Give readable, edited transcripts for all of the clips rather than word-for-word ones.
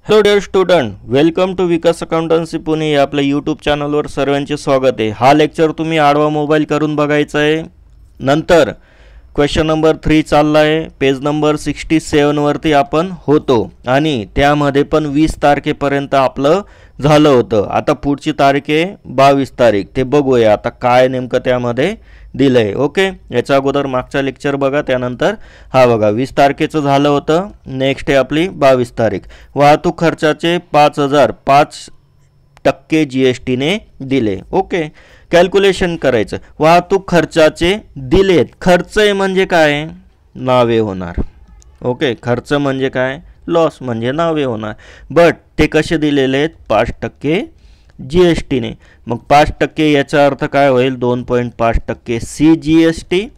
Hello dear student, welcome to Vikas accountancy Pune या आपल्या YouTube चॅनलवर सर्वांचे स्वागत आहे। हा लेक्चर तुम्ही आडवा मोबाईल करून बघायचा आहे। नंतर क्वेश्चन नंबर 3 चालला आहे, पेज नंबर 67 वरती आपण होतो आणि त्यामध्ये पण 20 तारखेपर्यंत आपलं झालं होतं। आता पुढची तारीख आहे 22 तारीख, ते बघूया आता काय नेमकं त्यामध्ये दिलंय। ओके, याच्या अगोदर मागचा लेक्चर बघा, त्यानंतर हा बघा 20 तारखेचं झालं होतं। नेक्स्ट आहे आपली 22 तारीख। वाहतूक खर्चाचे 5,005% GST ने दिले। ओके, कॅल्क्युलेशन करायचं। वाहतूक खर्चाचे दिलेत, खर्च म्हणजे काय, नावे होणार। ओके, खर्च म्हणजे काय, लॉस म्हणजे नावे होणार। बट ते कसे दिलेले आहेत, 5% GST ने। मग 5% याचा अर्थ काय होईल, 2.5% CGST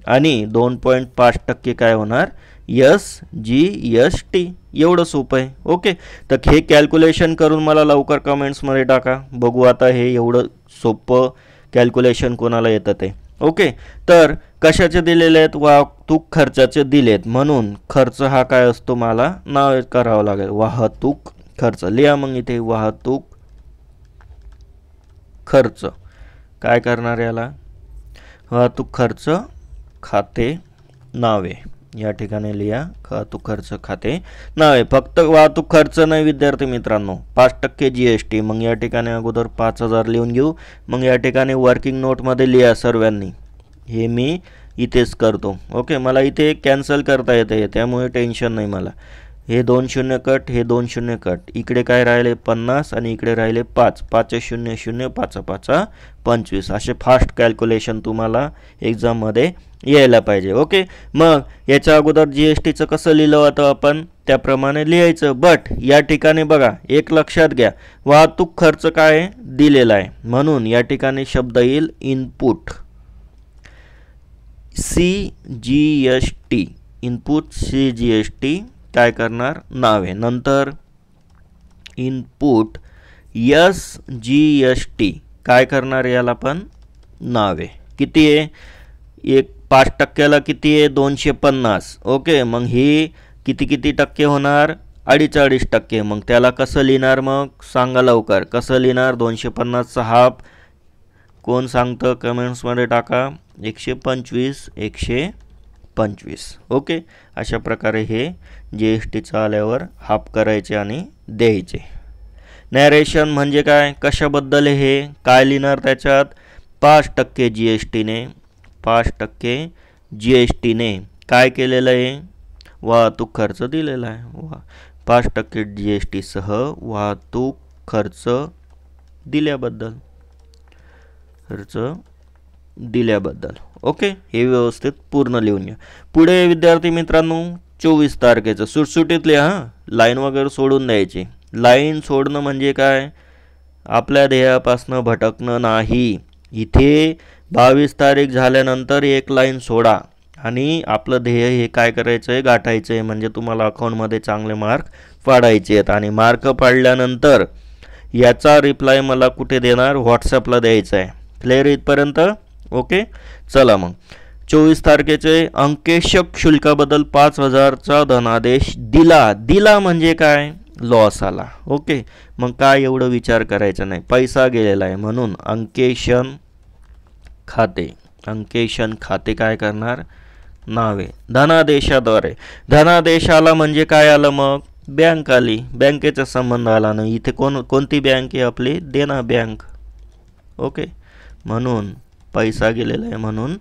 आणि 2.5% काय होणार, SGST। एवढं सोपं आहे। ओके, तर हे कॅल्क्युलेशन करून मला लवकर कमेंट्समध्ये टाका, बघू आता हे एवढं सोपं कॅल्क्युलेशन कोणाला येतं ते। ओके, तर कशाचे दिलेले आहेत, वाहतूक खर्चाचे दिलेत, म्हणून खर्च हा काय असतो मला नाव करावं लागेल, वाहतूक खर्च। लिहा मग इथे वाहतूक खर्च। काय करणार याला, वाहतूक खर्च खाते नावे, या ठिकाणी लिहा वाहतूक खर्च खाते नावे। फक्त वाहतूक खर्च नाही विद्यार्थी मित्रांनो, 5% GST। मग या ठिकाणी अगोदर 5,000 लिहून घेऊ, मग या ठिकाणी वर्किंग नोटमध्ये लिहा सर्वांनी, हे मी इथेच करतो। ओके, मला इथे कॅन्सल करता येते त्यामुळे टेन्शन नाही मला। हे 2 शून्य कट, हे 2 शून्य कट, इकडे काय राहिले 50 आणि इकडे राहिले 5, 5 0 0, 5 5 25। असे फास्ट कॅल्क्युलेशन तुम्हाला एक्झाममध्ये यायला पाहिजे। ओके, मग याच्या अगोदर GSTचं कसं लिहिलं होतं आपण त्याप्रमाणे लिहायचं। बट या ठिकाणी बघा, एक लक्षात घ्या, वाहतूक खर्च काय दिलेला आहे, म्हणून या ठिकाणी शब्द येईल इनपुट, CGST, इनपुट CGST काय करणार नावे। नंतर इनपुट SGST काय करणार याला पण नावे। किती आहे, एक 5%ला किती आहे, 250। ओके, मग ही किती टक्के होणार, 2.5%। मग त्याला कसं लिहिणार, मग सांगा लवकर कसं लिहिणार, 250चा हाफ कोण सांगतं कमेंट्समध्ये टाका, 125 125। ओके, अशा प्रकारे हे GSTचं आल्यावर हाफ करायचे आणि द्यायचे। नॅरेशन म्हणजे काय, कशाबद्दल हे काय लिहिणार त्याच्यात, 5% GST ने, 5% GST ने काय केलेलं आहे, वाहतूक खर्च दिलेला आहे। 5% GST सह वाहतूक खर्च दिल्याबद्दल, ओके, हे व्यवस्थित पूर्ण लिहून घ्या। पुढे विद्यार्थी मित्रांनो 24 तारखेचं सुटसुटीत लिहा, लाईन वगैरे सोडून द्यायची। लाईन सोडणं म्हणजे काय, आपल्या ध्येयापासून भटकणं नाही। इथे 22 तारीख झाल्यानंतर एक लाईन सोडा आणि आपलं ध्येय हे काय करायचं आहे, गाठायचं आहे, म्हणजे तुम्हाला अकाउंटमध्ये चांगले मार्क पाडायचे आहेत। आणि मार्क पाडल्यानंतर याचा रिप्लाय मला कुठे देणार, व्हॉट्सॲपला द्यायचा आहे। क्लिअर इथपर्यंत? ओके, चला मग 24 तारखेचे अंकेशक शुल्काबद्दल 5,000चा धनादेश दिला म्हणजे काय, लॉस आला। ओके, मग काय एवढं विचार करायचा नाही, पैसा गेलेला आहे, म्हणून अंकेशन खाते काय करणार नावे। धनादेशाद्वारे, धनादेशाला म्हणजे काय आलं, मग बँक आली, बँकेचा संबंध आला नाही। इथे कोणती बँक आहे आपली, देना बँक। ओके, म्हणून पैसा गेलेला आहे म्हणून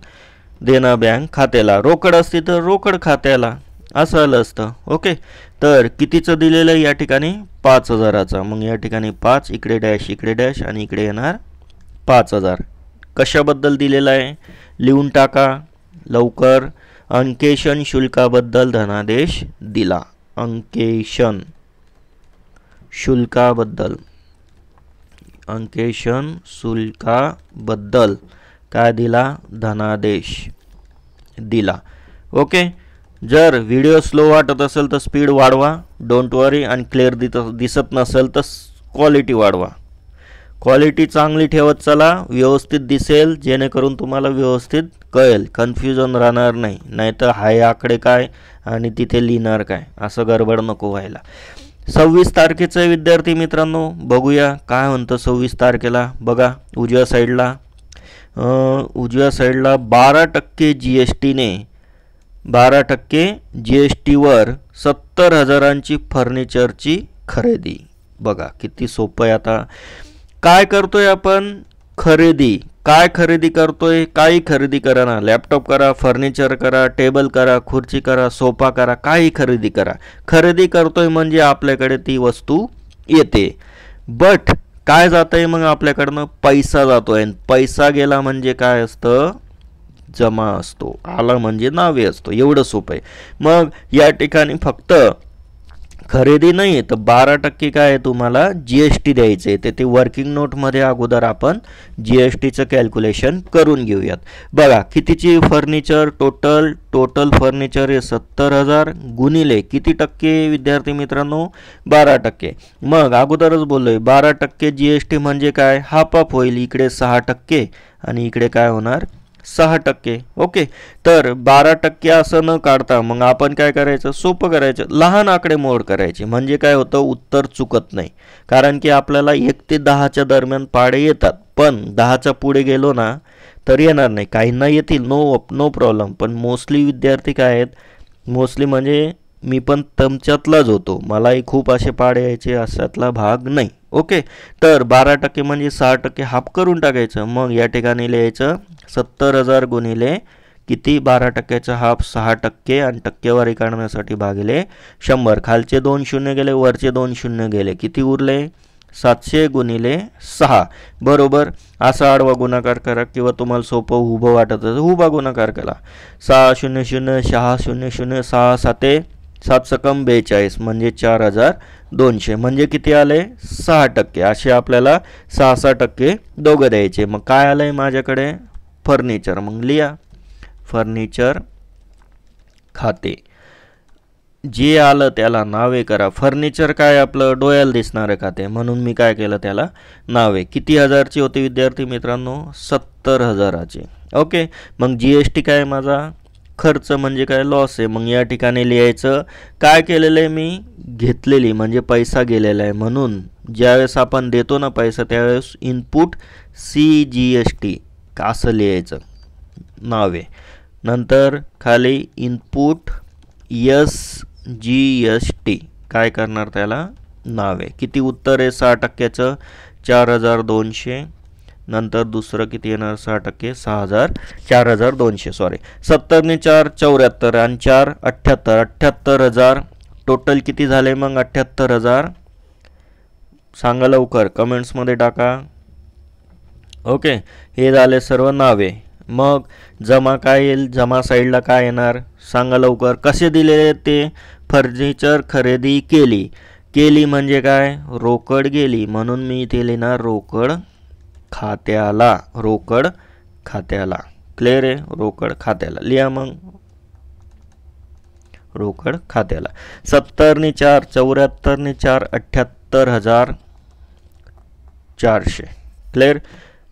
देना बँक खात्याला, रोकड असती तर रोकड खात्याला असं आलं असतं। ओके, तर कितीचं दिलेलं आहे या ठिकाणी, 5,000चा। मग या ठिकाणी 5, इकडे डॅश आणि इकडे येणार 5,000। कशाबद्दल दिलेलं आहे लिहून टाका लवकर, अंकेशन शुल्काबद्दल धनादेश दिला। अंकेशन शुल्काबद्दल काय दिला, धनादेश दिला। ओके, जर व्हिडिओ स्लो वाटत असेल तर स्पीड वाढवा, डोंट वरी, आणि क्लिअर दिसत नसेल तर क्वालिटी वाढवा। क्वालिटी चांगली ठेवत चला, व्यवस्थित दिसेल, जेणेकरून तुम्हाला व्यवस्थित कळेल, कन्फ्युजन राहणार नाही। नाहीतर हाय आकडे काय आणि तिथे लिहिणार काय, असं गडबड नको व्हायला। 26 तारखेचं विद्यार्थी मित्रांनो बघूया काय म्हणतं 26 तारखेला. बघा उजव्या साईडला 12% GSTने 12% GSTवर 70,000ची फर्निचरची खरेदी. बघा किती सोपं आहे. आता काय करतोय आपण? खरेदी. काय खरेदी करतोय? काही खरेदी करा ना, लॅपटॉप करा, फर्निचर करा, टेबल करा, खुर्ची करा, सोफा करा, काही खरेदी करा. खरेदी करतोय म्हणजे आपल्याकडे ती वस्तू येते. बट काय जातंय मग आपल्याकडनं? पैसा जातोय. पैसा गेला म्हणजे काय असतं? जमा असतो. आला म्हणजे नावे असतो. एवढं सोपं आहे. मग या ठिकाणी फक्त खरेदी नाही तर 12% काय आहे तुम्हाला GST द्यायचं आहे. ते वर्किंग नोटमध्ये अगोदर आपण GSTचं कॅल्क्युलेशन करून घेऊयात. बघा कितीची फर्निचर टोटल फर्निचर आहे 70,000 गुणिले किती टक्के विद्यार्थी मित्रांनो? 12%. मग अगोदरच बोललोय 12% GST म्हणजे काय? हाफ ऑफ होईल. इकडे 6% आणि इकडे काय होणार? 6%. ओके. तर 12% असं न काढता मग आपण काय करायचं? सोपं करायचं, लहान आकडेमोड करायची. म्हणजे काय होतं? उत्तर चुकत नाही. कारण की आपल्याला 1 ते 10च्या दरम्यान पाडे येतात. पण 10च्या पुढे गेलो ना तर येणार नाही. काहींना येतील, नो प्रॉब्लेम. पण मोस्टली विद्यार्थी काय आहेत? मोस्टली म्हणजे मी पण तुमच्यातलाच होतो. मलाही खूप असे पाडे यायचे, अशातला भाग नाही. ओके. तर 12% म्हणजे 6% हाफ करून टाकायचं. मग या ठिकाणी लिहायचं 70,000 गुणिले किती? 12%चा हाफ 6% आणि टक्केवारी काढण्यासाठी भागिले 100. खालचे 2 शून्य गेले, वरचे 2 शून्य गेले. किती उरले? 700 गुणिले 6. बरोबर. असा आडवा गुणाकार करा किंवा तुम्हाला सोपं उभं वाटत असेल उभा गुणाकार करा. 6 0 0 6 0 0 6 7 7 सकम 42 म्हणजे 4,200 म्हणजे किती आले? 6%. असे आपल्याला 6% दोघं द्यायचे. मग काय आलंय माझ्याकडे? फर्निचर. मग लिहा फर्निचर खाते. जे आलं त्याला नावे करा. फर्निचर काय आपलं डोळ्याला दिसणारं खाते म्हणून मी काय केलं त्याला नावे. किती हजारची होती विद्यार्थी मित्रांनो? 70,000ची. ओके. मग GST काय माझा? खर्च म्हणजे काय? लॉस आहे. मग या ठिकाणी लिहायचं काय केलेलं आहे मी? घेतलेली म्हणजे पैसा गेलेला आहे. म्हणून ज्यावेळेस आपण देतो ना पैसा त्यावेळेस इनपुट CGST असं लिहायचं नावे. नंतर खाली इनपुट SGST काय करणार त्याला? नावे. किती उत्तर आहे 6%चं? 4,200. नंतर दुसरं किती येणार? 6% 4,200 सॉरी. 70 ने 4 74 आणि 4 78 78,000. टोटल किती झाले मग? 78,000. सांगा लवकर कमेंट्समध्ये टाका. ओके. हे झाले सर्व नावे. मग जमा काय येईल? जमा साईडला काय येणार? सांगा लवकर. कसे दिलेले ते? फर्निचर खरेदी केली म्हणजे काय? रोकड गेली. म्हणून मी इथे लिहिणार रोकड खात्याला. रोकड खात्याला. क्लिअर आहे? रोकड खात्याला लिहा. मग रोकड खात्याला. 70 ने 4 74 ने 4 78,400. क्लिअर?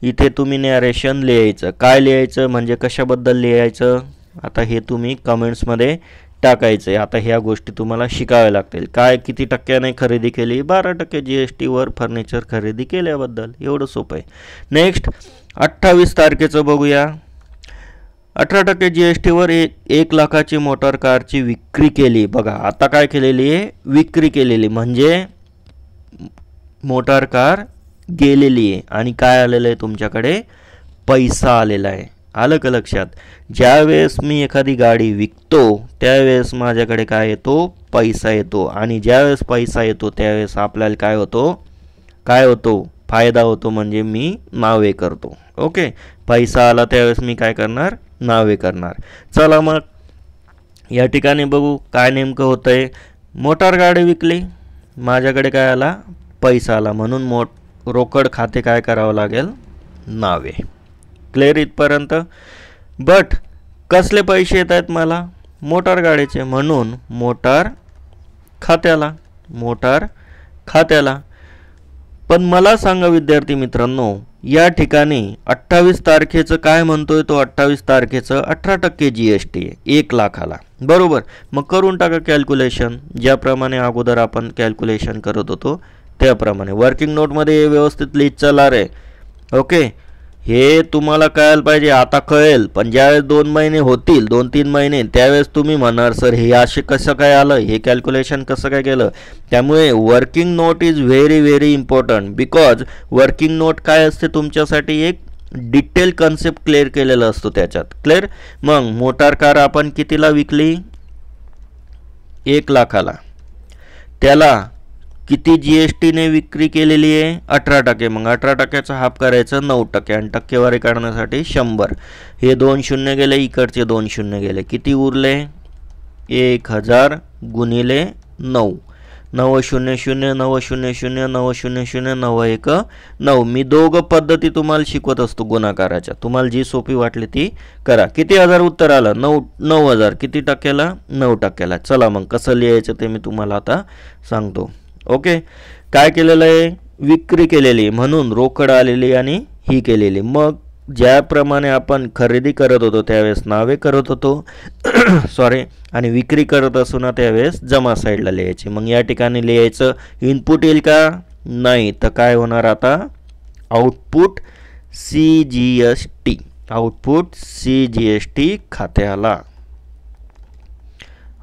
इथे तुम्ही नॅरेशन लिहायचं. काय लिहायचं म्हणजे कशाबद्दल लिहायचं? आता हे तुम्ही कमेंट्समध्ये टाकायचं आहे. आता ह्या गोष्टी तुम्हाला शिकाव्या लागतील. काय किती टक्क्याने खरेदी केली? 12% GSTवर फर्निचर खरेदी केल्याबद्दल. एवढं सोपं आहे. नेक्स्ट 28 तारखेचं बघूया. 18% GSTवर 1 लाखाची मोटार कारची विक्री केली. बघा आता काय केलेली आहे? विक्री केलेली म्हणजे मोटार कार गेलेली आहे आणि काय आलेलं आहे तुमच्याकडे? पैसा आलेला आहे. आलं का लक्षात? ज्यावेळेस मी एखादी गाडी विकतो त्यावेळेस माझ्याकडे काय येतो? पैसा येतो. आणि ज्यावेळेस पैसा येतो त्यावेळेस आपल्याला काय होतो? फायदा होतो. म्हणजे मी नावे करतो. ओके. पैसा आला त्यावेळेस मी काय करणार? नावे करणार. चला मग या ठिकाणी बघू काय नेमकं होतंय. मोटार गाडी विकली, माझ्याकडे काय आला? पैसा आला. म्हणून रोकड खाते काय करावं लागेल? नावे. क्लिअर इथपर्यंत? बट कसले पैसे येत आहेत मला? मोटार गाडीचे. म्हणून मोटार खात्याला. पण मला सांगा विद्यार्थी मित्रांनो, या ठिकाणी 28 तारखेचं काय म्हणतोय तो? 28 तारखेचं 18% GST आहे 1 लाखाला. बरोबर. मग करून टाका कॅल्क्युलेशन, ज्याप्रमाणे अगोदर आपण कॅल्क्युलेशन करत होतो त्याप्रमाणे. वर्किंग नोटमध्ये व्यवस्थित लिहित चला रे. ओके, हे तुम्हाला कळायला पाहिजे. आता कळेल, पण ज्यावेळेस 2 महिने होतील, 2-3 महिने, त्यावेळेस तुम्ही म्हणणार सर हे असे कसं काय आलं, हे कॅल्क्युलेशन कसं काय केलं. त्यामुळे working note is very very important. Because working note काय असते तुमच्यासाठी, एक डिटेल कन्सेप्ट क्लिअर केलेला असतो त्याच्यात. क्लिअर. मग मोटार कार आपण कितीला विकली, 1 लाखाला. त्याला किती GSTने विक्री केलेली आहे, 18%. मग 18%चा हाफ करायचं 9% आणि टक्केवारी काढण्यासाठी 100. हे 2 शून्य गेले, इकडचे 2 शून्य गेले, किती उरले, 1000 गुणिले 9. 900 900 900 91 9. मी दोघं पद्धती तुम्हाला शिकवत असतो गुणाकाराच्या. तुम्हाला जी सोपी वाटली ती करा. किती हजार उत्तर आलं, 9000. किती टक्क्याला, 9%ला. चला मग कसं लिहायचं ते मी तुम्हाला आता सांगतो. ओके, काय केलेलं आहे, विक्री केलेली म्हणून रोकड आलेली आणि ही केलेली. मग ज्याप्रमाणे आपण खरेदी करत होतो त्यावेळेस नावे करत होतो सॉरी, आणि विक्री करत असू ना त्यावेळेस जमा साईडला लिहायची. मग या ठिकाणी लिहायचं इनपुट येईल का, नाही, तर काय होणार आता, आउटपुट CGST, आउटपुट CGST खात्याला,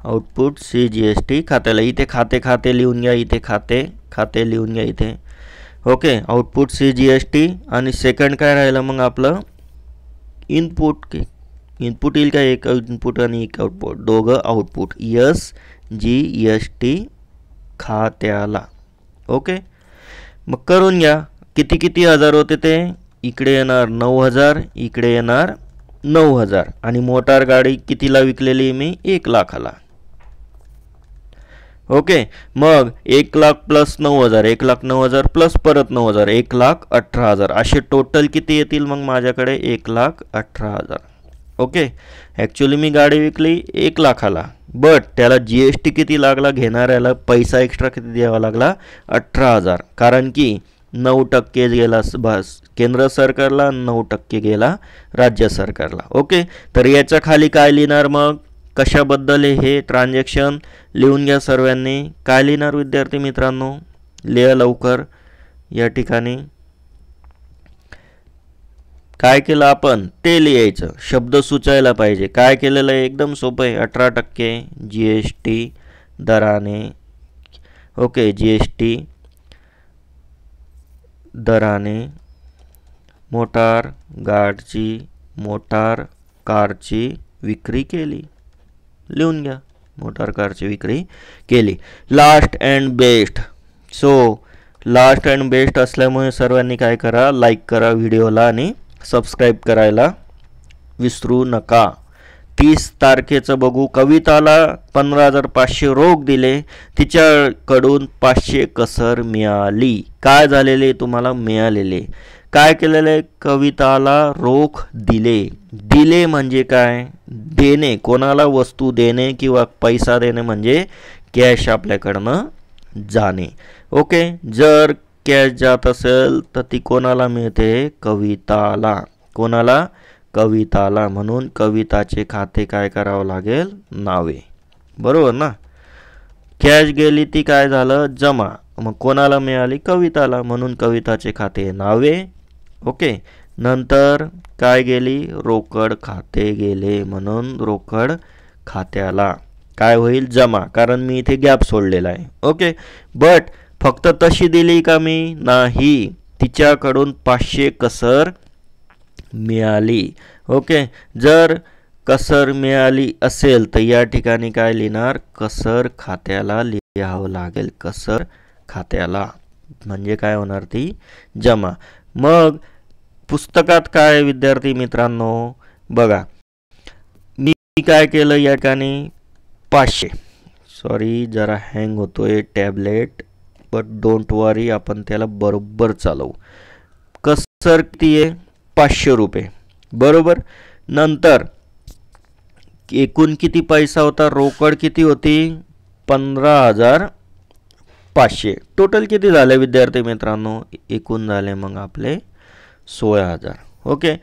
आउटपुट CGST खात्याला. इथे खाते लिहून घ्या, इथे खाते लिहून घ्या इथे. Okay, output CGST. आणि सेकंड काय राहिलं मग आपलं, इनपुट. इनपुट येईल का, एक इनपुट आणि एक आउटपुट, दोघं आउटपुट, SGST खात्याला. ओके, मग करून घ्या. किती हजार होते ते, इकडे येणार 9000, इकडे येणार 9000. आणि मोटार गाडी कितीला विकलेली मी, 1 लाखाला. ओके, मग 1 लाख प्लस 9000, 1,09,000 प्लस परत 9000, 1,18,000. असे टोटल किती येतील मग माझ्याकडे, 1,18,000. ओके, ॲक्च्युली मी गाडी विकली 1 लाखाला, बट त्याला GST किती लागला, घेणाऱ्याला पैसा एक्स्ट्रा किती द्यावा लागला, 18,000. कारण की 9% गेला बस केंद्र सरकारला, 9% गेला राज्य सरकारला. ओके, तर याच्या खाली काय लिहिणार मग, कशाबद्दल हे ट्रान्झॅक्शन लिहून घ्या सर्वांनी. काय लिहिणार विद्यार्थी मित्रांनो, लिहा लवकर. या ठिकाणी काय केलं आपण ते लिहायचं, शब्द सुचायला पाहिजे. काय केलेलं आहे, एकदम सोपं आहे. 18% GST दराने. ओके, GST दराने मोटार कारची विक्री केली. लिहून घ्या, मोटार कारची विक्री केली. Last and best. So last and best असल्यामुळे सर्वांनी काय करा, लाईक करा व्हिडिओला आणि सबस्क्राईब करायला विसरू नका. 30 तारखेचं बघू. कविताला 15,500 रोख दिले, तिच्याकडून 500 कसर मिळाली. काय झालेले तुम्हाला मिळालेले, काय केलेले, कविताला रोख दिले म्हणजे काय, देणे, कोणाला वस्तू देणे किंवा पैसा देणे म्हणजे कॅश आपल्याकडनं जाणे. ओके, जर कॅश जात असेल तर ती कोणाला मिळते, कविताला. कोणाला, कविताला. म्हणून कविताचे खाते काय करावं लागेल, नावे. बरोबर ना. कॅश गेली ती काय झालं, जमा. मग कोणाला मिळाली, कविताला. म्हणून कविताचे खाते नावे. ओके, नंतर काय गेली, रोकड खाते गेले, म्हणून रोकड खात्याला काय होईल, जमा. कारण मी इथे गॅप सोडलेला आहे. ओके, बट फक्त तशी दिली का मी, नाही, तिच्याकडून 500 कसर मिळाली. ओके, जर कसर मिळाली असेल तर या ठिकाणी काय लिहिणार, कसर खात्याला लिहावं लागेल. कसर खात्याला म्हणजे काय होणार, ती जमा. मग पुस्तकात काय विद्यार्थी मित्रांनो बघा, मी काय केलं या ठिकाणी 500. सॉरी, जरा हँग होतोय टॅबलेट, बट डोंट वरी, आपण त्याला बरोबर चालवू. कसर किती आहे, 500 रुपये. बरोबर. नंतर एकूण किती पैसा होता, रोकड किती होती, 15,500. टोटल किती झाले विद्यार्थी मित्रांनो, एकूण झाले मग आपले 16,000. ओके,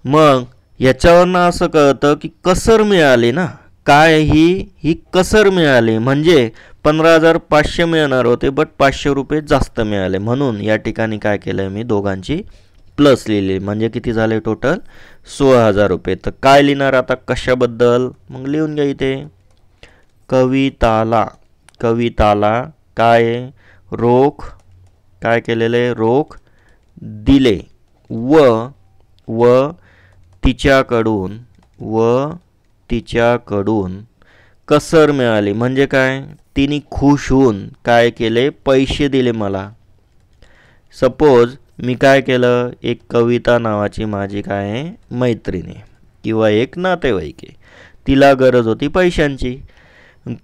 मग याच्यावरनं असं कळतं की कसर मिळाली ना, काय ही कसर मिळाली, म्हणजे 15,500 मिळणार होते बट 500 रुपये जास्त मिळाले, म्हणून या ठिकाणी काय केलं मी दोघांची प्लस लिहिली, म्हणजे किती झाले टोटल 16,000 रुपये. तर काय लिहिणार आता कशाबद्दल, मग लिहून घ्या इथे. कविताला काय रोख, काय केलेले रोख दिले व तिच्याकडून कसर मिळाली, म्हणजे काय तिने खुश होऊन काय केले पैसे दिले मला. सपोज मी काय केलं, एक कविता नावाची माझी काय आहे मैत्रिणी किंवा एक नातेवाईक आहे, तिला गरज होती पैशांची.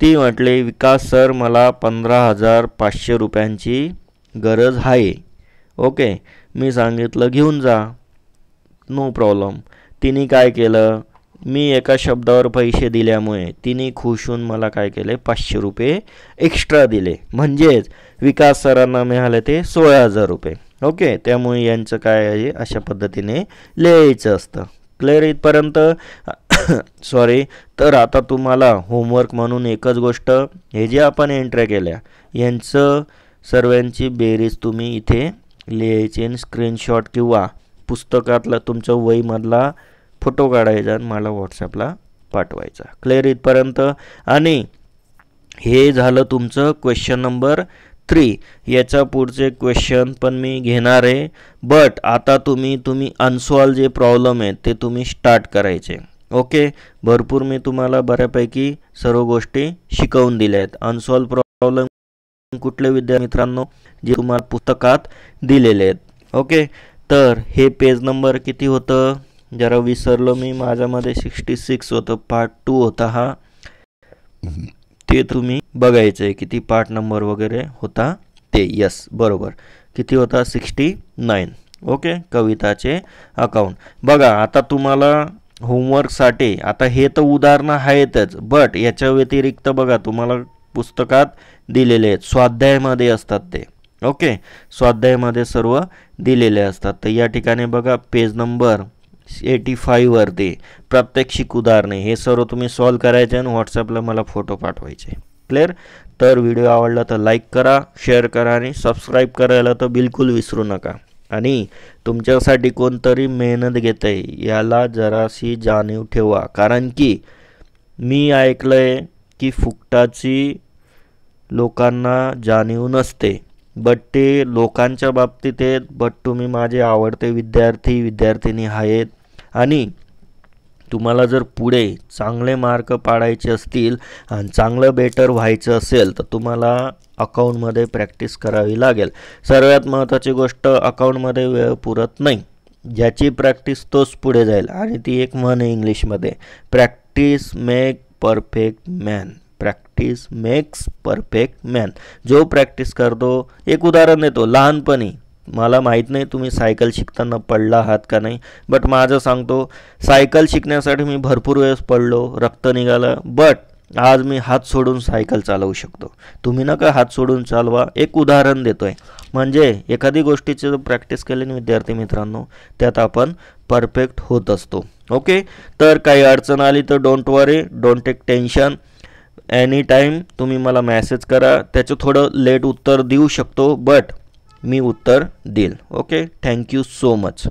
ती म्हटले विकास सर मला 15,500 रुपयांची गरज आहे. ओके, मी सांगितलं घेऊन जा, नो प्रॉब्लेम. तिने काय केलं, मी एका शब्दावर पैसे दिल्यामुळे तिने खुश होऊन मला काय केले 500 रुपये एक्स्ट्रा दिले, म्हणजेच विकास सरांना मिळाले ते 16,000 रुपये. ओके, त्यामुळे यांचं काय आहे अशा पद्धतीने लिहायचं असतं. क्लिअर इथपर्यंत? सॉरी. तर आता तुम्हाला होमवर्क म्हणून एकच गोष्ट, हे जे आपण एंट्री केल्या यांचं सर्वांची बेरीज तुम्ही इथे लिहायची आणि स्क्रीनशॉट किंवा पुस्तकातला तुमच्या वहीमधला फोटो काढायचा आणि मला व्हॉट्सॲपला पाठवायचा. क्लिअर इथपर्यंत? आणि हे झालं तुमचं क्वेश्चन नंबर 3. याच्या पुढचे क्वेश्चन पण मी घेणार आहे, बट आता तुम्ही अनसॉल्व जे प्रॉब्लेम आहेत ते तुम्ही स्टार्ट करायचे. ओके, भरपूर मी तुम्हाला बऱ्यापैकी सर्व गोष्टी शिकवून दिल्या आहेत. अनसॉल्व प्रॉब्लेम कुठले विद्यार्थी मित्रांनो, जे तुम्हाला पुस्तकात दिलेले आहेत. ओके, तर हे पेज नंबर किती होतं जरा विसरलो मी, माझ्यामध्ये 66 होतं, पार्ट 2 होता हा, ते तुम्ही बघायचं आहे किती पार्ट नंबर वगैरे होता ते. यस, बरोबर, किती होता 69. ओके, कविताचे अकाउंट. बघा आता तुम्हाला होमवर्कसाठी, आता हे तर उदाहरणं आहेतच, बट याच्या व्यतिरिक्त बघा तुम्हाला पुस्तकात दिलेले आहेत, स्वाध्यायामध्ये असतात ते. ओके, स्वाध्यायामध्ये सर्व दिलेले असतात. तर या ठिकाणी बघा पेज नंबर 85 वरती प्रात्यक्षिक उदाहरणे, हे सर्व तुम्ही सॉल्व करायचे आणि व्हॉट्सॲपला मला फोटो पाठवायचे. क्लिअर? तर व्हिडिओ आवडला तर लाईक करा, शेअर करा आणि सबस्क्राईब करायला तर बिलकुल विसरू नका. आणि तुमच्यासाठी कोणतरी मेहनत घेत आहे याला जराशी जाणीव ठेवा, कारण की मी ऐकलं आहे की फुकटाची लोकांना जाणीव नसते, बट ते लोकांच्या बाबतीत आहेत. बट तुम्ही माझे आवडते विद्यार्थी-विद्यार्थिनी आहेत आणि तुम्हाला जर पुढे चांगले मार्क पाडायचे असतील आणि चांगलं बेटर व्हायचं असेल तर तुम्हाला अकाउंटमध्ये प्रॅक्टिस करावी लागेल. सर्वात महत्त्वाची गोष्ट, अकाउंटमध्ये वेळ पुरत नाही, ज्याची प्रॅक्टिस तोच पुढे जाईल. आणि ती एक म्हण आहे इंग्लिशमध्ये, practice make perfect man. Practice makes perfect man. जो प्रॅक्टिस करतो, एक उदाहरण देतो, लहानपणी मला माहीत नाही तुम्ही सायकल शिकताना पडला आहात का नाही, बट माझं सांगतो, सायकल शिकण्यासाठी मी भरपूर वेळेस पडलो, रक्त निघालं, बट आज मी हात सोडून सायकल चालवू शकतो. तुम्ही नका हात सोडून चालवा, एक उदाहरण देतोय. म्हणजे एखादी गोष्टीची जर प्रॅक्टिस केली विद्यार्थी मित्रांनो, त्यात आपण परफेक्ट होत असतो. ओके, तर काही अडचण आली तर don't worry, don't take tension. Any time तुम्ही मला मेसेज करा, त्याचं थोडं लेट उत्तर देऊ शकतो, बट मी उत्तर देईल. Okay, thank you so much.